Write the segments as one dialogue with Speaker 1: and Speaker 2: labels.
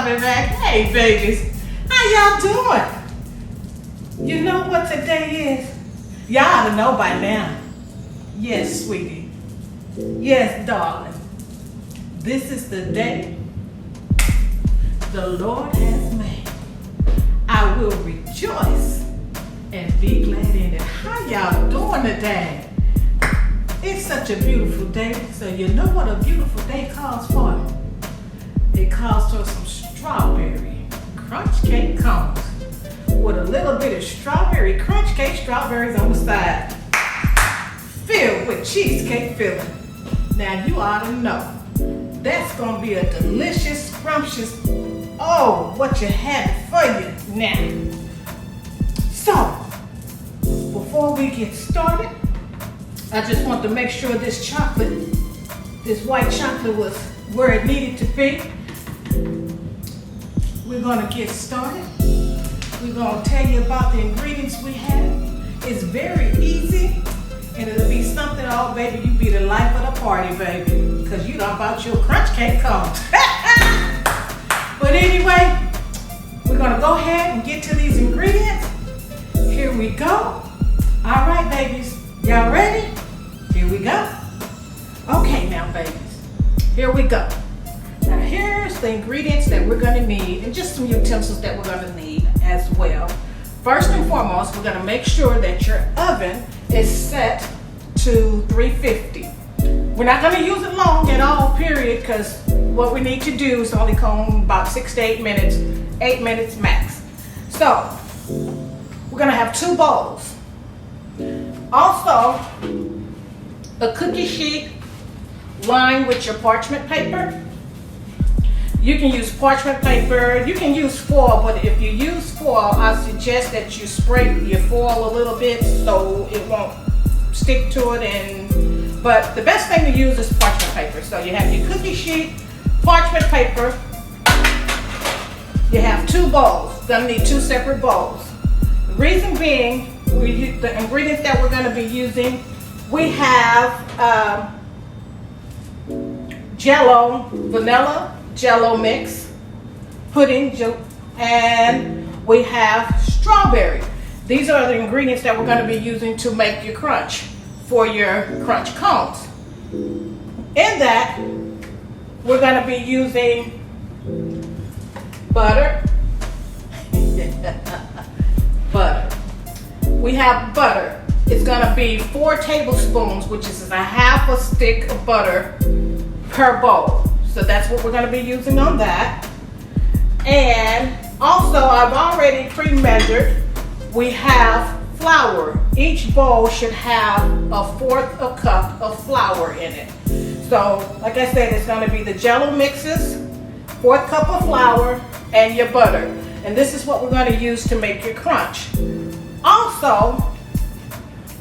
Speaker 1: coming back. Hey, babies. How y'all doing? You know what today is? Y'all ought to know by now. Yes, sweetie. Yes, darling. This is the day the Lord has made. I will rejoice and be glad in it. How y'all doing today? It's such a beautiful day. So you know what a beautiful day calls for? It calls for some strawberry crunch cake cones with a little bit of strawberry crunch cake, strawberries on the side, filled with cheesecake filling. Now you ought to know that's gonna be a delicious, scrumptious, oh, what you have for you now. So, before we get started, I just want to make sure this chocolate, this white chocolate was where it needed to be. We're gonna get started. We're gonna tell you about the ingredients we have. It's very easy, and it'll be something, oh baby, you be the life of the party, baby, because you done bought your crunch cake cones. But anyway, we're gonna go ahead and get to these ingredients. Here we go. All right, babies, y'all ready? Here we go. Okay now, babies, here we go. Now here's the ingredients that we're gonna need, and just some utensils that we're gonna need as well. First and foremost, we're gonna make sure that your oven is set to 350. We're not gonna use it long at all, period, because what we need to do is only come about 6 to 8 minutes, 8 minutes max. So, we're gonna have 2 bowls. Also, a cookie sheet lined with your parchment paper. You can use parchment paper, you can use foil, but if you use foil, I suggest that you spray your foil a little bit so it won't stick to it. But the best thing to use is parchment paper. So you have your cookie sheet, parchment paper, you have 2 bowls. Gonna need 2 separate bowls. The reason being, the ingredients that we're gonna be using, we have Jello, Vanilla Jello mix, pudding, and we have strawberry. These are the ingredients that we're going to be using to make your crunch for your crunch cones. In that, we're going to be using butter. Butter. We have butter. It's going to be 4 tablespoons, which is a half a stick of butter per bowl. So that's what we're going to be using on that. And also, I've already pre-measured. We have flour. Each bowl should have a 1/4 a cup of flour in it. So, like I said, it's going to be the Jello mixes, 1/4 cup of flour, and your butter. And this is what we're going to use to make your crunch. Also,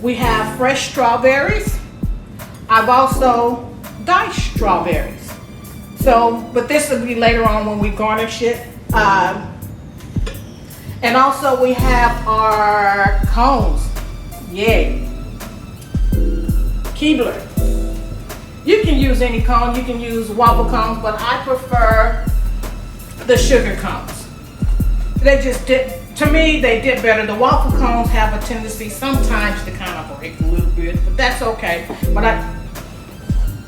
Speaker 1: we have fresh strawberries. I've also diced strawberries. So, but this will be later on when we garnish it. And also we have our cones. Yay. Keebler. You can use any cone, you can use waffle cones, but I prefer the sugar cones. They just dip, to me, they dip better. The waffle cones have a tendency sometimes to kind of break a little bit, but that's okay. But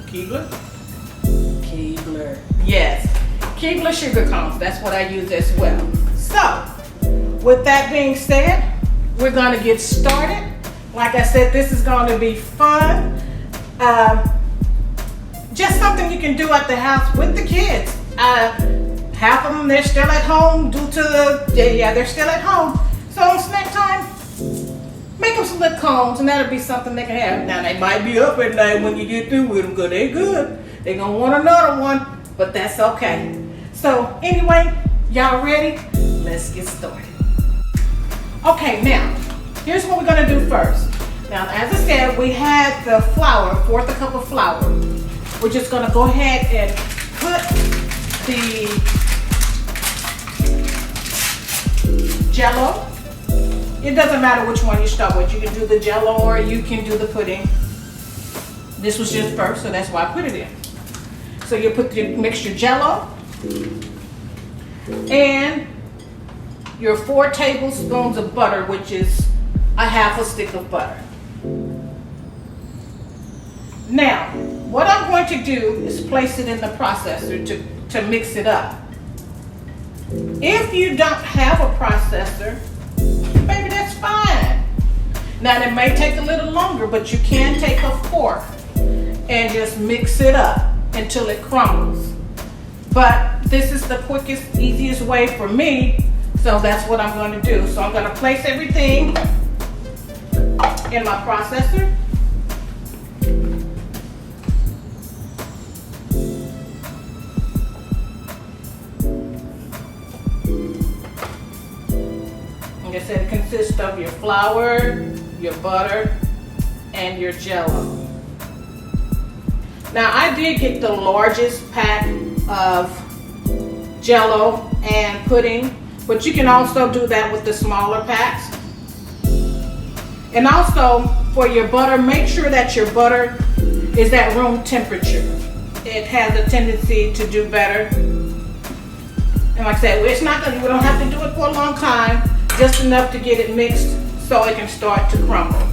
Speaker 1: Keebler? Keebler. Yes, Keebler sugar cones. That's what I use as well. So, with that being said, we're going to get started. Like I said, this is going to be fun. Just something you can do at the house with the kids. Half of them, they're still at home due to they're still at home. So on snack time, make them some little cones, and that'll be something they can have. Now, they might be up at night when you get through with them, because they're good. They're going to want another one, but that's okay. So anyway, y'all ready? Let's get started. Okay, now, here's what we're going to do first. Now, as I said, we had the flour, 1/4 a cup of flour. We're just going to go ahead and put the Jello. It doesn't matter which one you start with. You can do the Jello or you can do the pudding. This was just first, so that's why I put it in. So you put your mixture Jello. and your 4 tablespoons of butter, which is a half a stick of butter. Now, what I'm going to do is place it in the processor to mix it up. If you don't have a processor, maybe that's fine. Now, it may take a little longer, but you can take a fork and just mix it up until it crumbles. But this is the quickest, easiest way for me, so that's what I'm going to do. So I'm going to place everything in my processor. Like I said, it consists of your flour, your butter, and your Jello. Now, I did get the largest pack of Jello and pudding, but you can also do that with the smaller packs. And also, for your butter, make sure that your butter is at room temperature. It has a tendency to do better. And like I said, it's not gonna, we don't have to do it for a long time, just enough to get it mixed so it can start to crumble.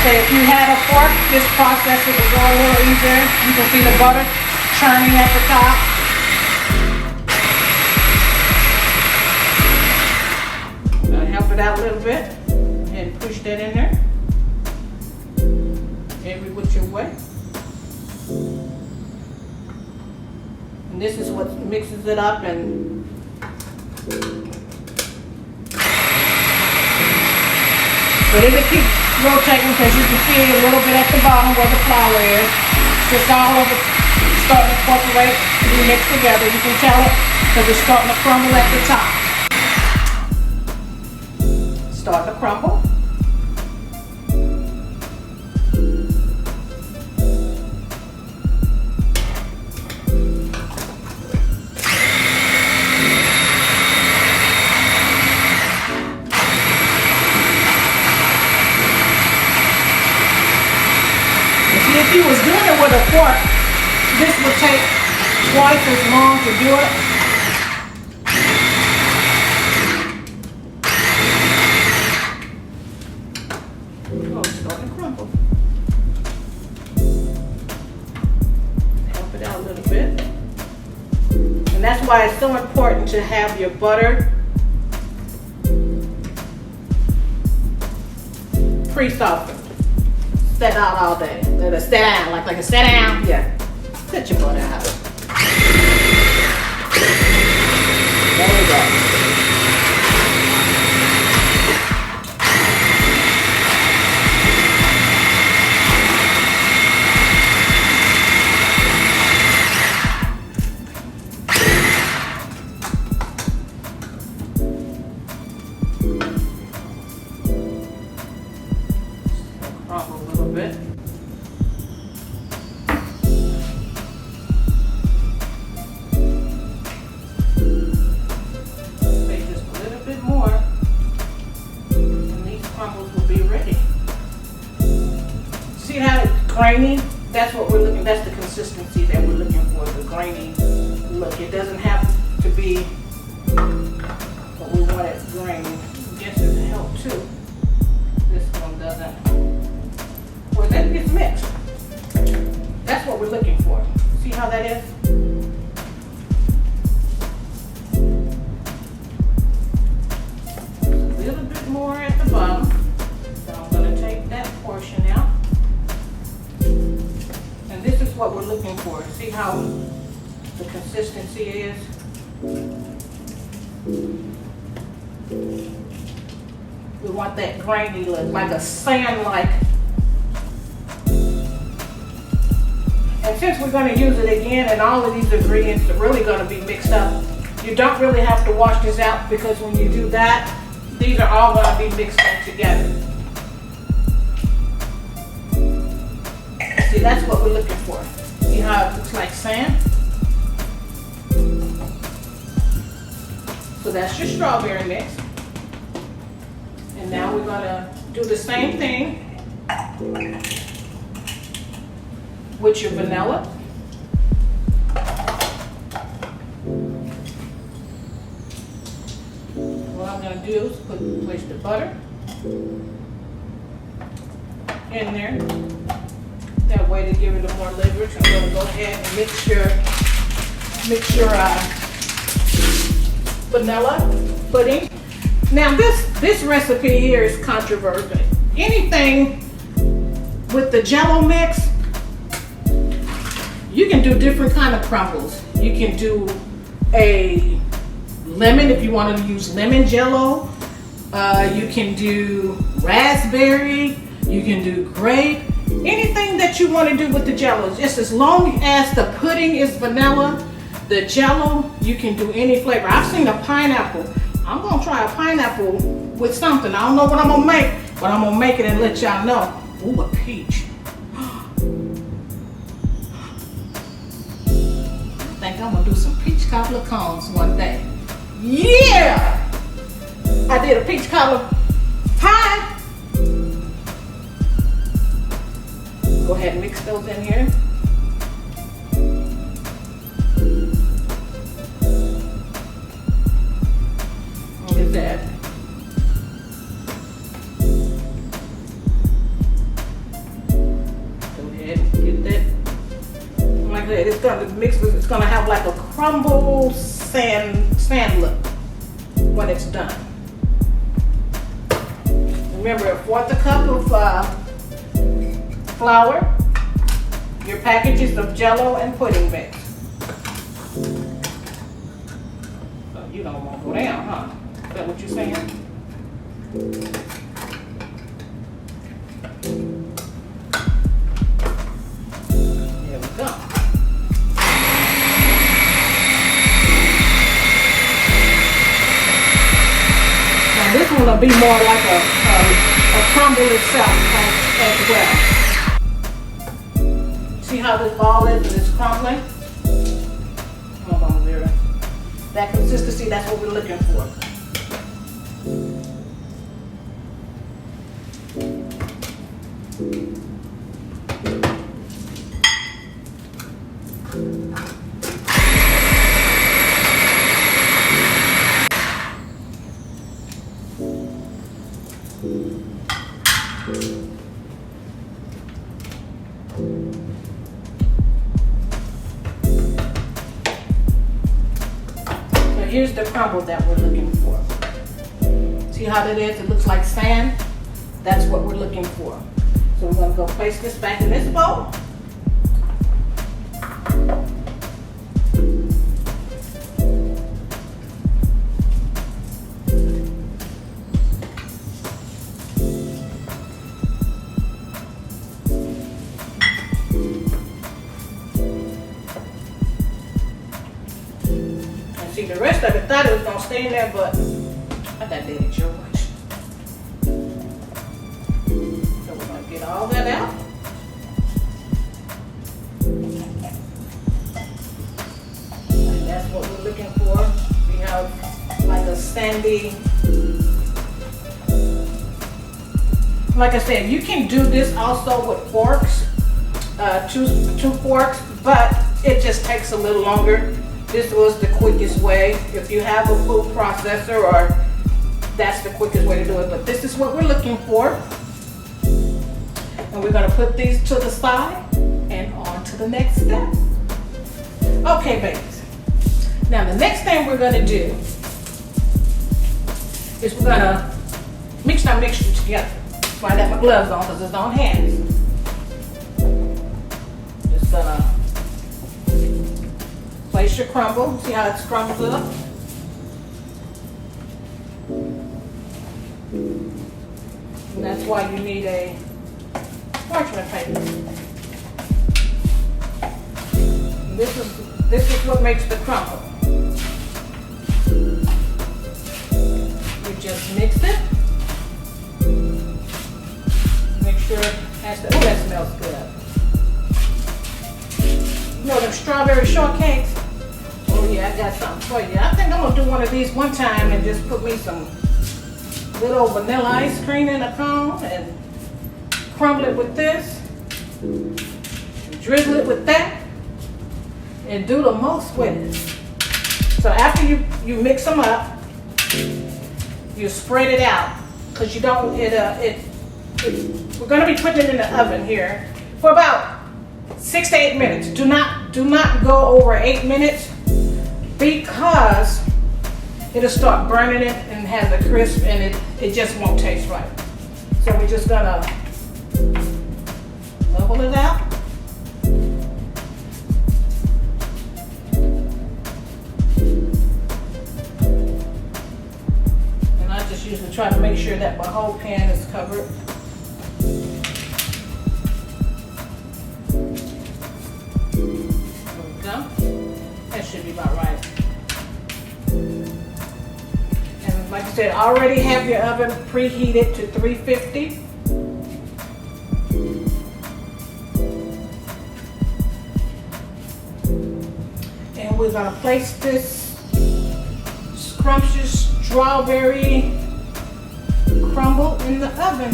Speaker 1: If you had a fork, this process will go a little easier. You can see the butter churning at the top. I'm going to help it out a little bit and push that in there. Every which way. And this is what mixes it up and but it'll keep rotating because you can see a little bit at the bottom where the flour is. Just all of it starting to incorporate, be mixed together. You can tell it because it's starting to crumble at the top. Start to crumble. If you was doing it with a fork, this would take twice as long to do it. Oh, it's starting to crumble. Help it out a little bit. And that's why it's so important to have your butter pre-softened. Set out all day. Let it sit down, like a sit down. Yeah. Set your butter out. There we go. Crumble a little bit. Make just a little bit more, and these crumbles will be ready. See how it's grainy? That's what we're looking. That's the consistency that we're looking for. The grainy look. It doesn't have to be what we want it grainy. I guess it will help too. This one doesn't. Well, that gets mixed. That's what we're looking for. See how that is? A little bit more at the bottom. So I'm going to take that portion out. And this is what we're looking for. See how the consistency is? We want that grainy look, like a sand-like. And since we're going to use it again, and all of these ingredients are really going to be mixed up, you don't really have to wash this out because when you do that, these are all going to be mixed in together. See, that's what we're looking for. See how it looks like sand? So that's your strawberry mix. And Now we're gonna do the same thing with your vanilla. What I'm gonna do is place the butter in there. That way to give it a more leverage. I'm gonna go ahead and mix your vanilla pudding. Now this recipe here is controversial. Anything with the Jello mix, you can do different kind of crumbles. You can do a lemon if you want to use lemon Jello. You can do raspberry. You can do grape. Anything that you want to do with the Jello, just as long as the pudding is vanilla, the Jello, you can do any flavor. I've seen a pineapple. I'm gonna try a pineapple with something. I don't know what I'm gonna make, but I'm gonna make it and let y'all know. Ooh, a peach. I think I'm gonna do some peach cobbler cones one day. Yeah! I did a peach cobbler pie. Go ahead and mix those in here. Look at that. Go ahead and get that. Like that, it's gonna mix with, it's gonna have like a crumble sand look when it's done. Remember, a 1/4 cup of flour, your packages of Jello and pudding mix. So you don't want to go down, huh? Is that what you're saying? There we go. Now this one will be more like a crumble itself as well. See how this ball is and it's crumbling? Hold on, Lyra. That consistency, that's what we're looking for. Here's the crumble that we're looking for. See how that is? It looks like sand. That's what we're looking for. So we're gonna go place this back in this bowl. See, the rest of it thought it was gonna stay in there, but I thought they did your way. So we're gonna get all that out. And that's what we're looking for. We have like a sandy. Like I said, you can do this also with forks, two forks, but it just takes a little longer. This was the quickest way. If you have a food processor, or that's the quickest way to do it. But this is what we're looking for. And we're gonna put these to the side and on to the next step. Okay, babies. Now the next thing we're gonna do is we're gonna mix our mixture together. So I got my gloves on because it's on hands. Just gonna place your crumble. See how it's crumbled up? And that's why you need a parchment paper. This is what makes the crumble. You just mix it. Make sure it has the, oh, that smells good. You know them strawberry shortcakes? Oh yeah, I got something for you. I think I'm gonna do one of these one time and just put me some little vanilla ice cream in a cone and crumble it with this, drizzle it with that, and do the most with it. So after you mix them up, you spread it out because you don't. We're going to be putting it in the oven here for about 6 to 8 minutes. Do not go over 8 minutes because it'll start burning it and has a crisp and it just won't taste right. So we're just gonna level it out. And I just usually try to make sure that my whole pan is covered. There we go. That should be about right. Like I said, already have your oven preheated to 350. And we're gonna place this scrumptious strawberry crumble in the oven.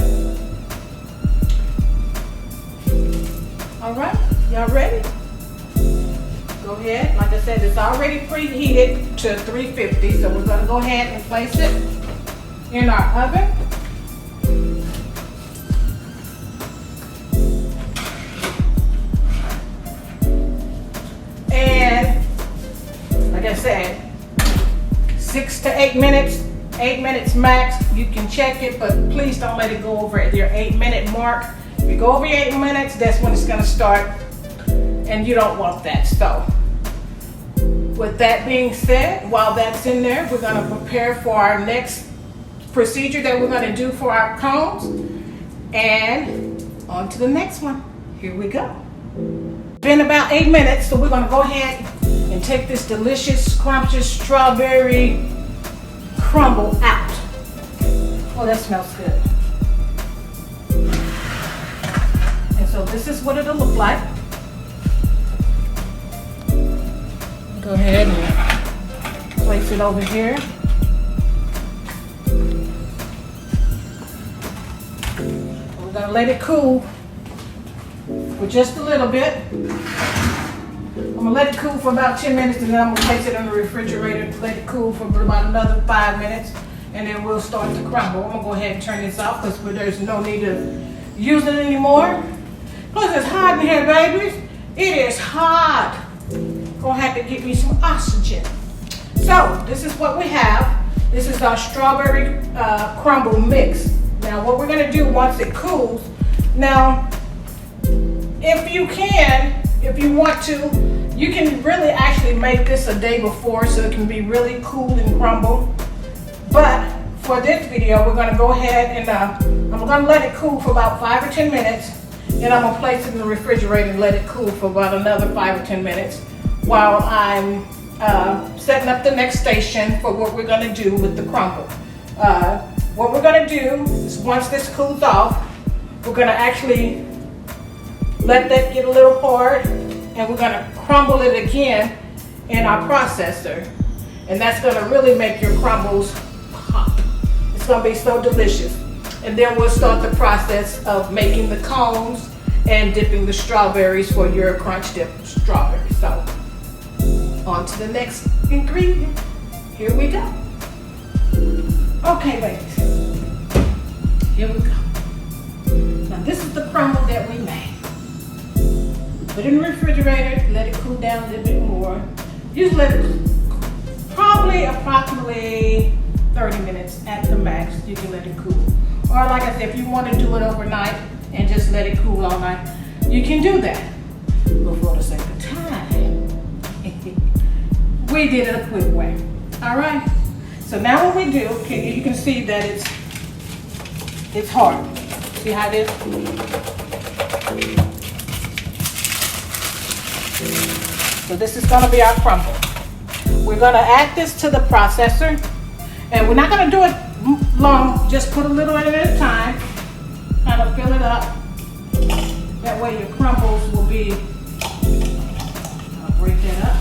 Speaker 1: All right, y'all ready? Go ahead. Like I said, it's already preheated to 350, so we're going to go ahead and place it in our oven. And like I said, 6 to 8 minutes, 8 minutes max. You can check it, but please don't let it go over your 8-minute mark. If you go over your 8 minutes, that's when it's going to start, and you don't want that. So with that being said, while that's in there, we're going to prepare for our next procedure that we're going to do for our cones. And on to the next one. Here we go. Been about 8 minutes, so we're going to go ahead and take this delicious, scrumptious strawberry crumble out. Oh, that smells good. And so this is what it'll look like. Go ahead and place it over here. We're going to let it cool for just a little bit. I'm going to let it cool for about 10 minutes and then I'm going to place it in the refrigerator to let it cool for about another 5 minutes and then we'll start to crumble. I'm going to go ahead and turn this off because there's no need to use it anymore. Plus it's hot in here, babies. It is hot. Gonna have to get me some oxygen. So this is what we have. This is our strawberry crumble mix. Now what we're gonna do once it cools, now if you want to, you can really actually make this a day before so it can be really cool and crumble. But for this video, we're gonna go ahead and I'm gonna let it cool for about 5 or 10 minutes. And I'm gonna place it in the refrigerator and let it cool for about another 5 or 10 minutes. While I'm setting up the next station for what we're going to do with the crumble. What we're going to do is once this cools off, we're going to actually let that get a little hard and we're going to crumble it again in our processor. And that's going to really make your crumbles pop. It's going to be so delicious. And then we'll start the process of making the cones and dipping the strawberries for your crunch dip strawberries. So on to the next ingredient. Here we go. Okay, ladies. Here we go. Now this is the crumble that we made. Put it in the refrigerator, let it cool down a little bit more. Just let it probably approximately 30 minutes at the max. You can let it cool. Or like I said, if you want to do it overnight and just let it cool all night, you can do that. But for the sake of time, we did it a quick way. All right. So now what we do, okay, you can see that it's hard. See how it is? So this is going to be our crumble. We're going to add this to the processor, and we're not going to do it long. Just put a little at a time. Kind of fill it up. That way your crumbles will be. I'll break that up.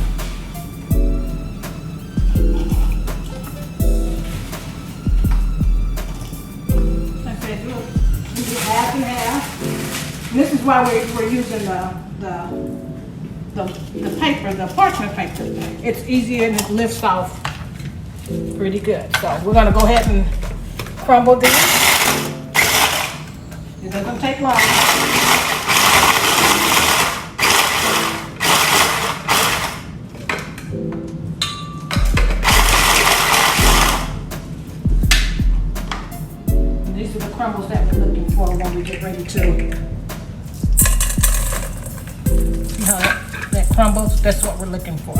Speaker 1: half and half. And this is why we're using the paper, the parchment paper. It's easier and it lifts off pretty good. So we're gonna go ahead and crumble these. It doesn't take long. These are the crumbles that we're looking for when we get ready to. See how that crumbles? That's what we're looking for.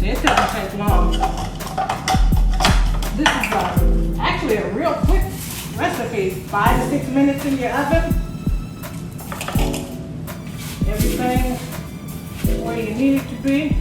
Speaker 1: It doesn't take long. This is actually a real quick recipe. 5 to 6 minutes in your oven. Everything where you need it to be.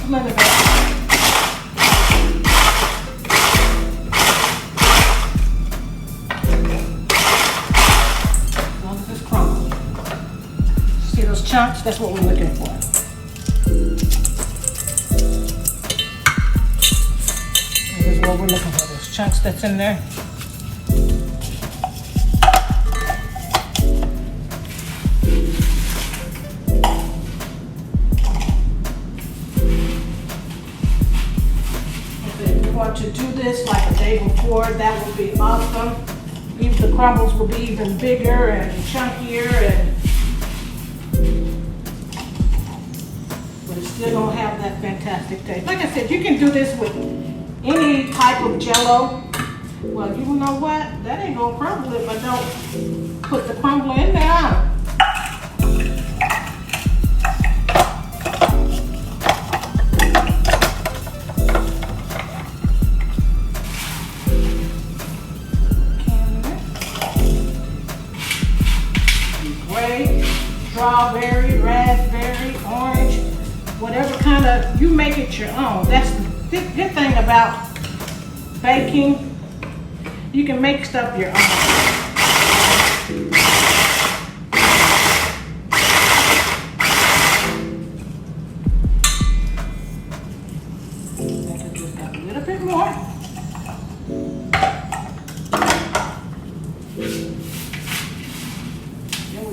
Speaker 1: Let it go. As long as it's crumbled. See those chunks? That's what we're looking for. This is what we're looking for, those chunks that's in there. To do this like a day before, that would be awesome. Even the crumbles will be even bigger and chunkier, but it's still gonna have that fantastic taste. Like I said, you can do this with any type of Jello. Well, you know what? That ain't gonna crumble if I don't put the crumbler in there. Strawberry, raspberry, orange, whatever kind of, you make it your own. That's the good thing about baking. You can make stuff your own. And just got a little bit more.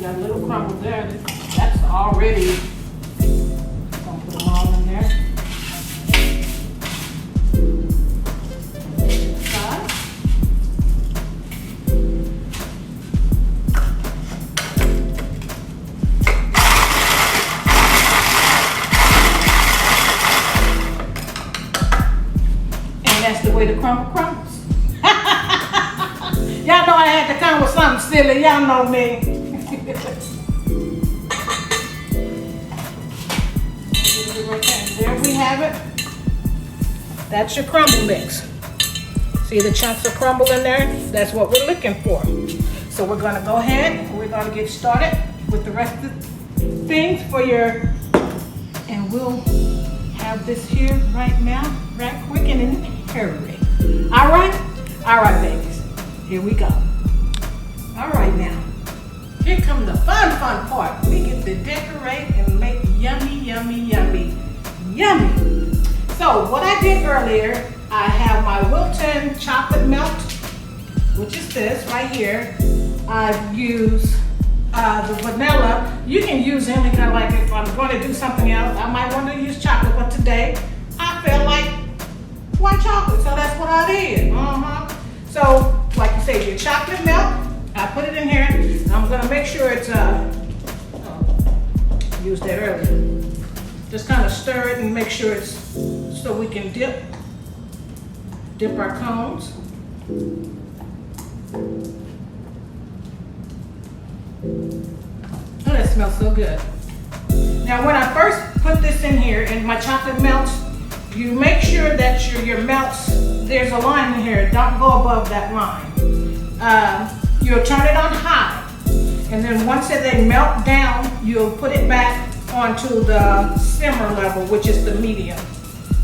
Speaker 1: Got a little crumble there. That's already. Gonna put them all in there. Side. And that's the way the crumble crumbles. Y'all know I had to come with something silly. Y'all know me. There we have it. That's your crumble mix. See the chunks of crumble in there? That's what we're looking for. So we're gonna go ahead and we're gonna get started with the rest of the things for your, and we'll have this here right now, right quick and in a hurry. All right, babies, here we go. All right now. Here comes the fun part. We get to decorate and make yummy, yummy, yummy, yummy. So what I did earlier, I have my Wilton chocolate melt, which is this right here. I've used the vanilla. You can use any kind of, like if I'm going to do something else, I might want to use chocolate, but today I felt like white chocolate, so that's what I did. So like you say, your chocolate melt, I put it in here. I'm gonna make sure it's, used that earlier. Just kind of stir it and make sure it's, so we can dip our cones. Oh, that smells so good. Now when I first put this in here and my chocolate melts, you make sure that your melts, there's a line in here, don't go above that line. You'll turn it on high, and then once they melt down, you'll put it back onto the simmer level, which is the medium.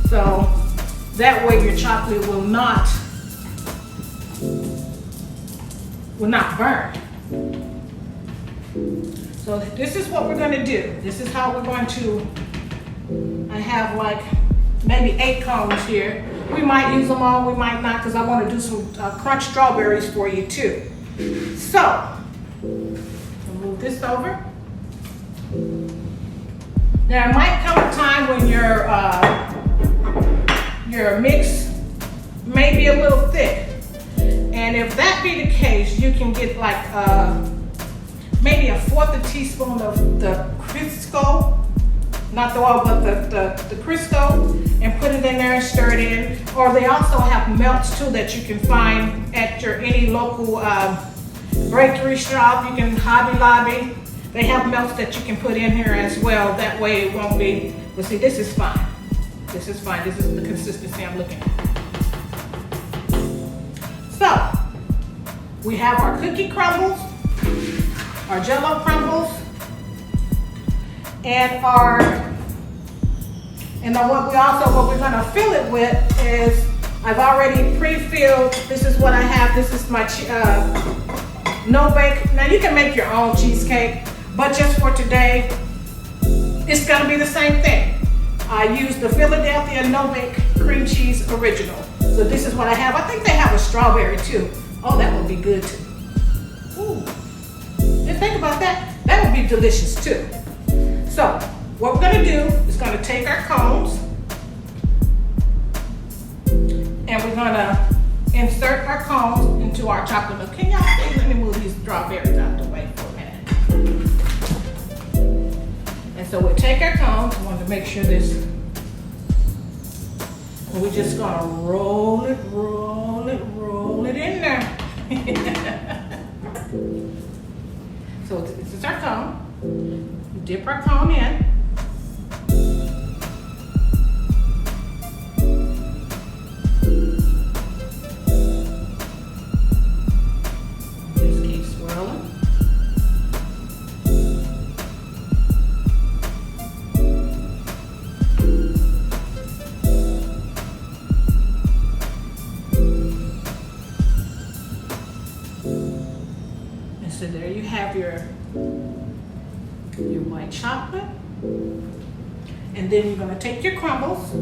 Speaker 1: So That way your chocolate will not burn. So this is what we're going to do. This is how we're going to, I have like maybe 8 cones here. We might use them all, we might not, because I want to do some crunch strawberries for you too. So, I'll move this over. Now it might come a time when your mix may be a little thick. And if that be the case, you can get like maybe 1/4 teaspoon of the Crisco, not the oil, but the Crisco, and put it in there and stir it in. Or they also have melts too that you can find at any local bakery shop. You can Hobby Lobby. They have melts that you can put in here as well. That way it won't be, but see, this is fine. This is fine. This is the consistency I'm looking at. So, we have our cookie crumbles, our Jello crumbles, and what we're gonna fill it with is, I've already pre-filled, this is what I have, this is my no bake. Now you can make your own cheesecake, but just for today, it's gonna be the same thing. I used the Philadelphia no bake cream cheese original. So this is what I have. I think they have a strawberry too. Oh, that would be good too. Ooh. Just think about that. That would be delicious too. So what we're gonna do is gonna take our cones and we're gonna insert our cones into our chocolate milk. Can y'all see? Let me move these strawberries out the way for a minute. And so we'll take our cones. I want to make sure this, and we're just gonna roll it in there. So this is our cone. We dip our cone in. Just keep swirling. So there you have your white chocolate. And then you're gonna take your crumbles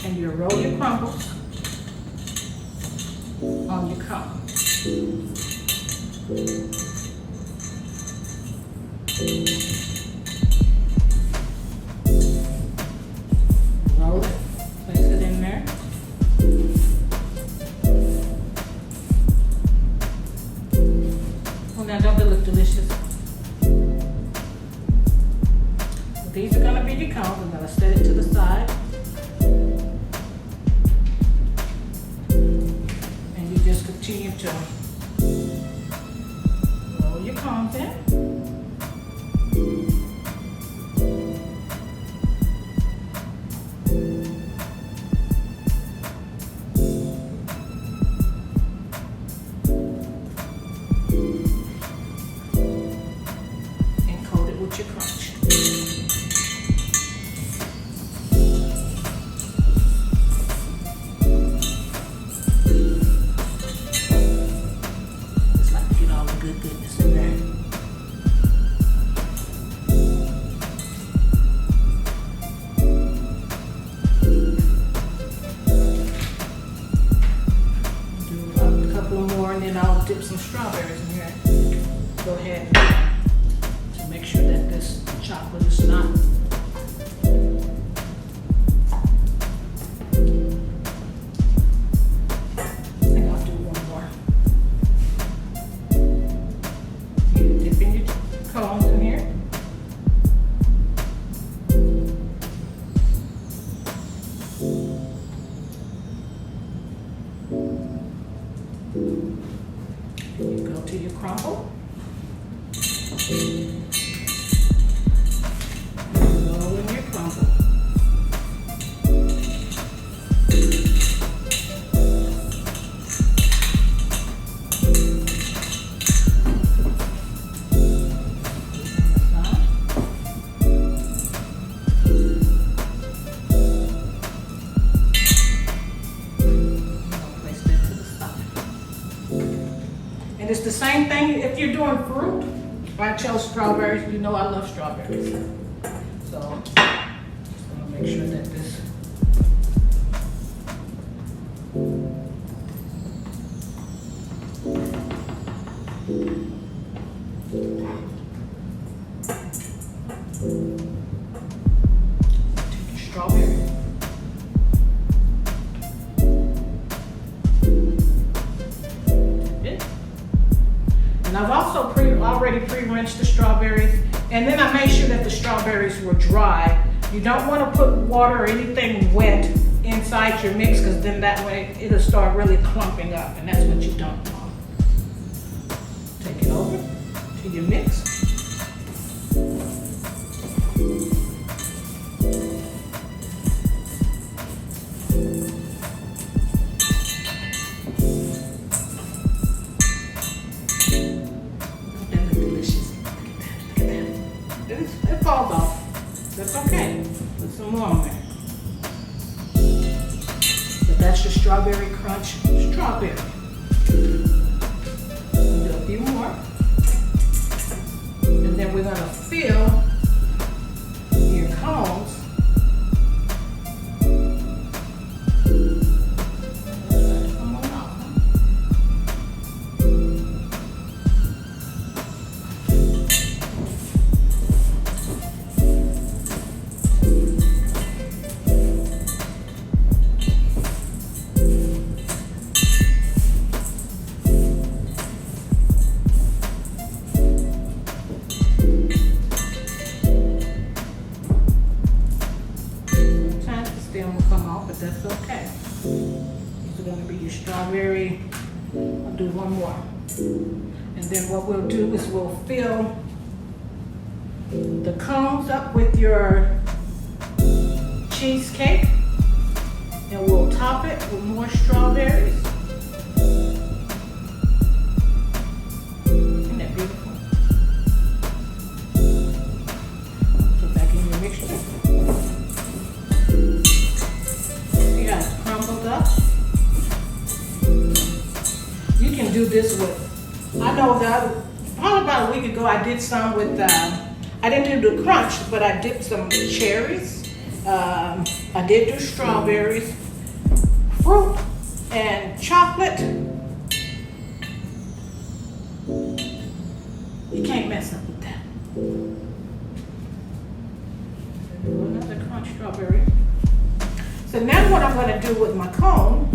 Speaker 1: and you roll your crumbles on your cone. Roll it, place it in there. Now don't they look delicious? So these are gonna be your cones. I'm gonna set it to the side. And you just continue to roll your cones in. Your crunch. Just like to get all the goodness in there. Do a couple more and then I'll dip some strawberries in here. Go ahead. Make sure that this chocolate is not I think I'll do one more. You dip in your cones in here. You go to your crumble. the same thing if you're doing fruit. I chose strawberries. You know I love strawberries. So just gonna make sure that this take your strawberry. And I've also already pre-rinsed the strawberries, and then I made sure that the strawberries were dry. You don't want to put water or anything wet inside your mix, because then that way it'll start really clumping up, and that's what you don't want. Take it over to your mix. It falls off. That's okay. Put some more on there. But that's your strawberry crunch strawberry. Do a few more. And then we're going to fill your cones. That's okay. These are going to be your strawberry. I'll do one more. And then what we'll do is we'll fill the cones up with your cheesecake, and we'll top it with more strawberries. Isn't that beautiful? Put back in your mixture. Crumbled up. You can do this with, I know that probably about a week ago I did some with, I didn't do the crunch, but I dipped some cherries. I did do strawberries, fruit, and chocolate. You can't mess up with that. Another crunch strawberry. So now what I'm going to do with my cone,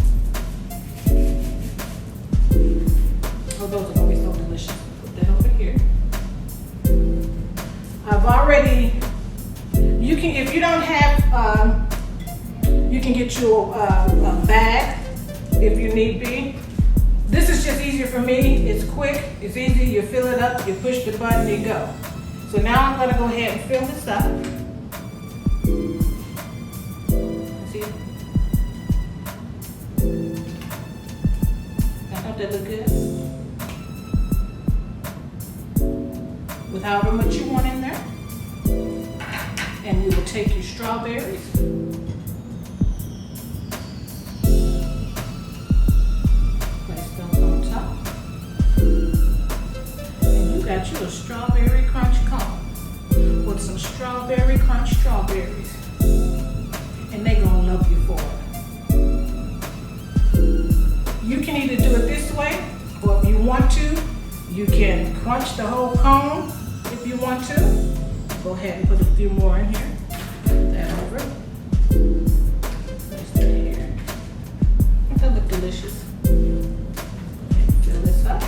Speaker 1: oh, those are going to be so delicious. Put that over here. I've already, you can, if you don't have, you can get you a bag if you need be. This is just easier for me. It's quick, it's easy. You fill it up, you push the button, you go. So now I'm going to go ahead and fill this up. That look good? With however much you want in there. And you will take your strawberries. Place those on top. And you got you a strawberry crunch cone with some strawberry crunch strawberries. And they gonna love you for it. You can either do it this way, or if you want to, you can crunch the whole cone if you want to. Go ahead and put a few more in here. Put that over. Place that here. That look delicious. Fill this up.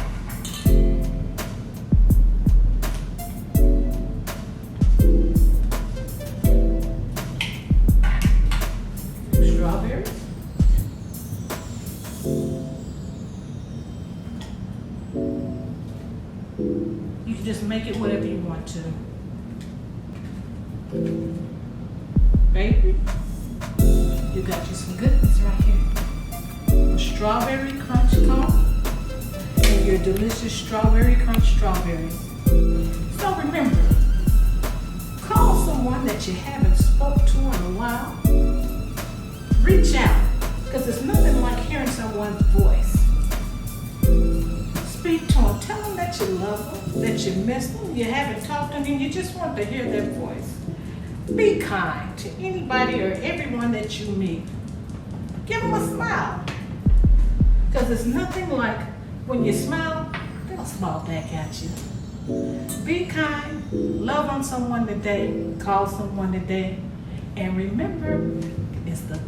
Speaker 1: Strawberries. You can just make it whatever you want to. Baby, you got you some goodness right here. A strawberry crunch cone and your delicious strawberry crunch strawberries. So remember, call someone that you haven't spoke to in a while. Reach out, because there's nothing like hearing someone's voice. Speak to them. Tell them that you love them, that you miss them, you haven't talked to them, you just want to hear their voice. Be kind to anybody or everyone that you meet. Give them a smile. Because it's nothing like when you smile, they'll smile back at you. Be kind, love on someone today, call someone today, and remember, it's the